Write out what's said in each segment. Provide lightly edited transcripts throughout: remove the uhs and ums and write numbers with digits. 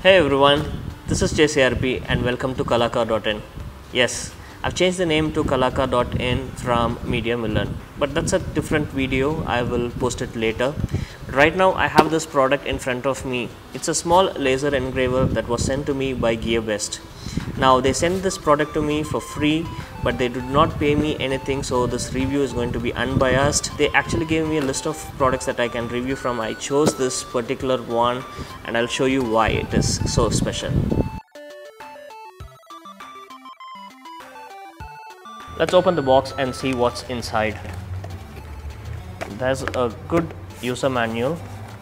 Hey everyone, this is JCRP and welcome to Kalaka.in. Yes, I've changed the name to Kalaka.in from Media Milan, but that's a different video. I will post it later. Right now I have this product in front of me. It's a small laser engraver that was sent to me by GearBest. Now they sent this product to me for free, but they did not pay me anything, so this review is going to be unbiased. They actually gave me a list of products that I can review from. I chose this particular one and I'll show you why it is so special. Let's open the box and see what's inside. There's a good user manual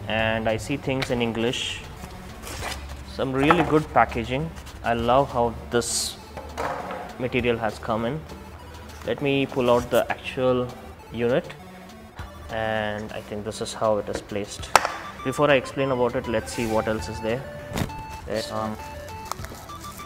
and I see things in English. Some really good packaging. I love how this material has come in. Let me pull out the actual unit, and I think this is how it is placed. Before I explain about it, let's see what else is there. This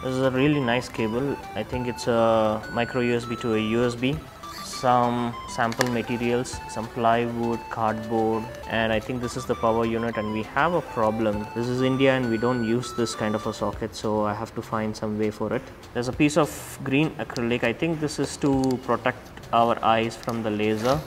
is a really nice cable. I think it's a micro USB to a USB. Some sample materials, some plywood, cardboard, and I think this is the power unit. And we have a problem. This is India and we don't use this kind of a socket, so I have to find some way for it. There's a piece of green acrylic. I think this is to protect our eyes from the laser.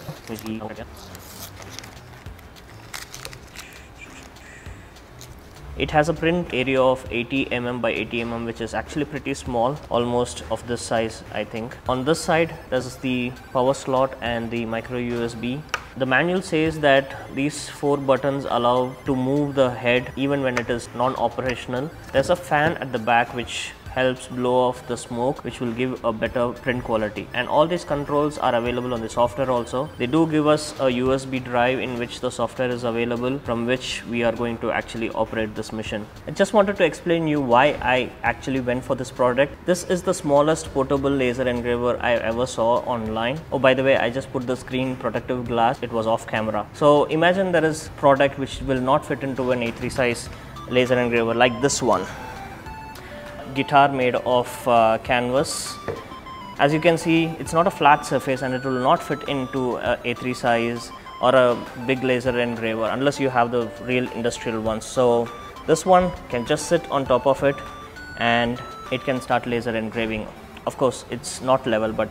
It has a print area of 80 mm by 80 mm, which is actually pretty small, almost of this size I think. On this side there's the power slot and the micro USB. The manual says that these 4 buttons allow to move the head even when it is non-operational. There's a fan at the back which helps blow off the smoke, which will give a better print quality, and all these controls are available on the software also. They do give us a USB drive in which the software is available, from which we are going to actually operate this machine. I just wanted to explain you why I actually went for this product. This is the smallest portable laser engraver I ever saw online. Oh, by the way, I just put the screen protective glass. It was off camera. So imagine there is product which will not fit into an A3 size laser engraver like this one. Guitar made of canvas. As you can see, it's not a flat surface and it will not fit into a A3 size or a big laser engraver unless you have the real industrial ones. So this one can just sit on top of it and it can start laser engraving. Of course it's not level, but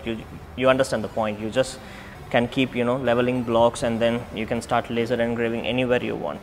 you understand the point. You just can keep leveling blocks and then you can start laser engraving anywhere you want.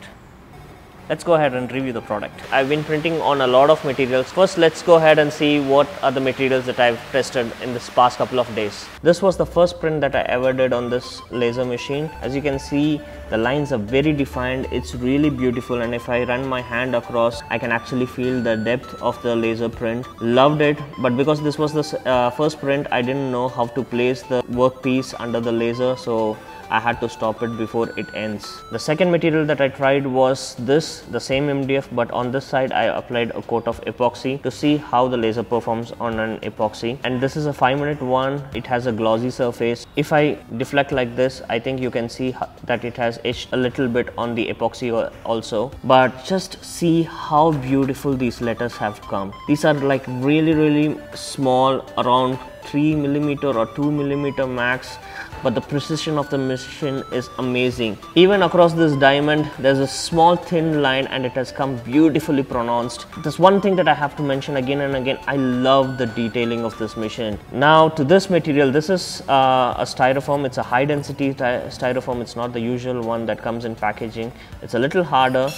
Let's go ahead and review the product. I've been printing on a lot of materials. First, let's go ahead and see what are the materials that I've tested in this past couple of days. This was the first print that I ever did on this laser machine. As you can see, the lines are very defined. It's really beautiful, and if I run my hand across, I can actually feel the depth of the laser print. Loved it, but because this was the first print, I didn't know how to place the workpiece under the laser, so I had to stop it before it ends. The second material that I tried was this, the same MDF, but on this side I applied a coat of epoxy to see how the laser performs on an epoxy. And this is a 5-minute one. It has a glossy surface. If I deflect like this, I think you can see that it has etched a little bit on the epoxy also. But just see how beautiful these letters have come. These are like really small, around 3 mm or 2 mm max, but the precision of the machine is amazing. Even across this diamond there's a small thin line and it has come beautifully pronounced. There's one thing that I have to mention again and again. I love the detailing of this machine. Now to this material, this is a styrofoam. It's a high density styrofoam. It's not the usual one that comes in packaging. It's a little harder.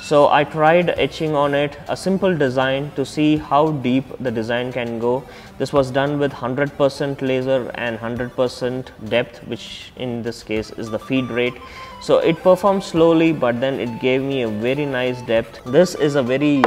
So I tried etching on it a simple design to see how deep the design can go. This was done with 100% laser and 100% depth, which in this case is the feed rate. So it performed slowly, but then it gave me a very nice depth. This is a very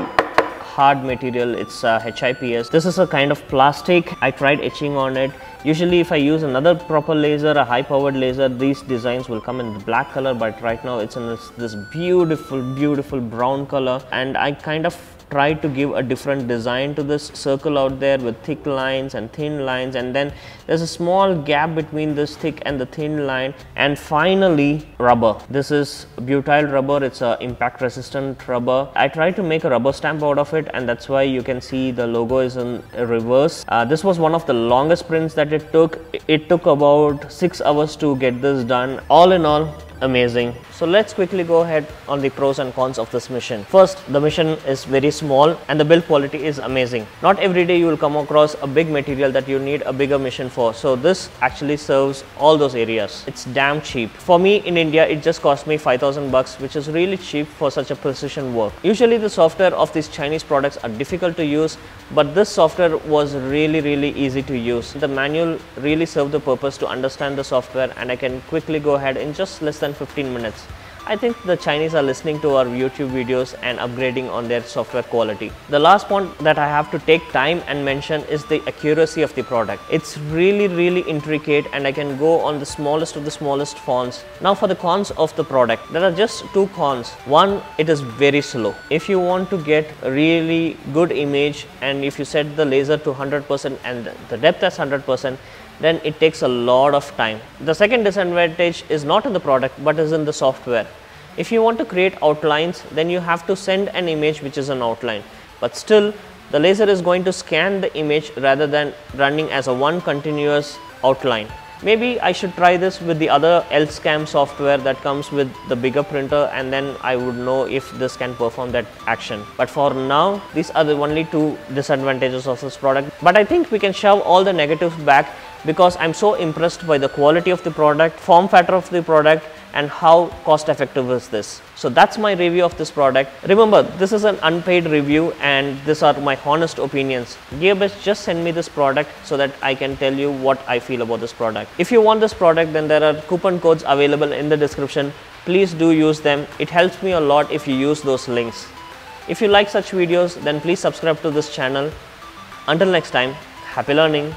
hard material. It's HIPS. This is a kind of plastic. I tried etching on it. Usually if I use another proper laser, a high powered laser, these designs will come in the black color, but right now it's in this beautiful brown color, and I kind of tried to give a different design to this circle out there with thick lines and thin lines, and then there's a small gap between this thick and the thin line, and finally rubber. This is butyl rubber. It's a impact resistant rubber. I tried to make a rubber stamp out of it, and that's why you can see the logo is in reverse. This was one of the longest prints that it took. It took about 6 hours to get this done. All in all, amazing. So let's quickly go ahead on the pros and cons of this machine. First, the machine is very small and the build quality is amazing. Not every day you will come across a big material that you need a bigger machine for. So this actually serves all those areas. It's damn cheap. For me in India, it just cost me 5,000 bucks, which is really cheap for such a precision work. Usually the software of these Chinese products are difficult to use, but this software was really easy to use. The manual really served the purpose to understand the software, and I can quickly go ahead in just less than 15 minutes. I think the Chinese are listening to our YouTube videos and upgrading on their software quality. The last point that I have to take time and mention is the accuracy of the product. It's really intricate, and I can go on the smallest of the smallest fonts. Now for the cons of the product, there are just two cons. One, it is very slow. If you want to get a really good image, and if you set the laser to 100% and the depth as 100%, then it takes a lot of time. The second disadvantage is not in the product but is in the software. If you want to create outlines, then you have to send an image which is an outline, but still the laser is going to scan the image rather than running as a one continuous outline. Maybe I should try this with the other LSCAM software that comes with the bigger printer, and then I would know if this can perform that action. But for now, these are the only two disadvantages of this product. But I think we can shove all the negatives back, because I'm so impressed by the quality of the product, form factor of the product, and how cost effective is this. So that's my review of this product. Remember, this is an unpaid review and these are my honest opinions. Gearbest just send me this product so that I can tell you what I feel about this product. If you want this product, then there are coupon codes available in the description. Please do use them. It helps me a lot if you use those links. If you like such videos, then please subscribe to this channel. Until next time, happy learning.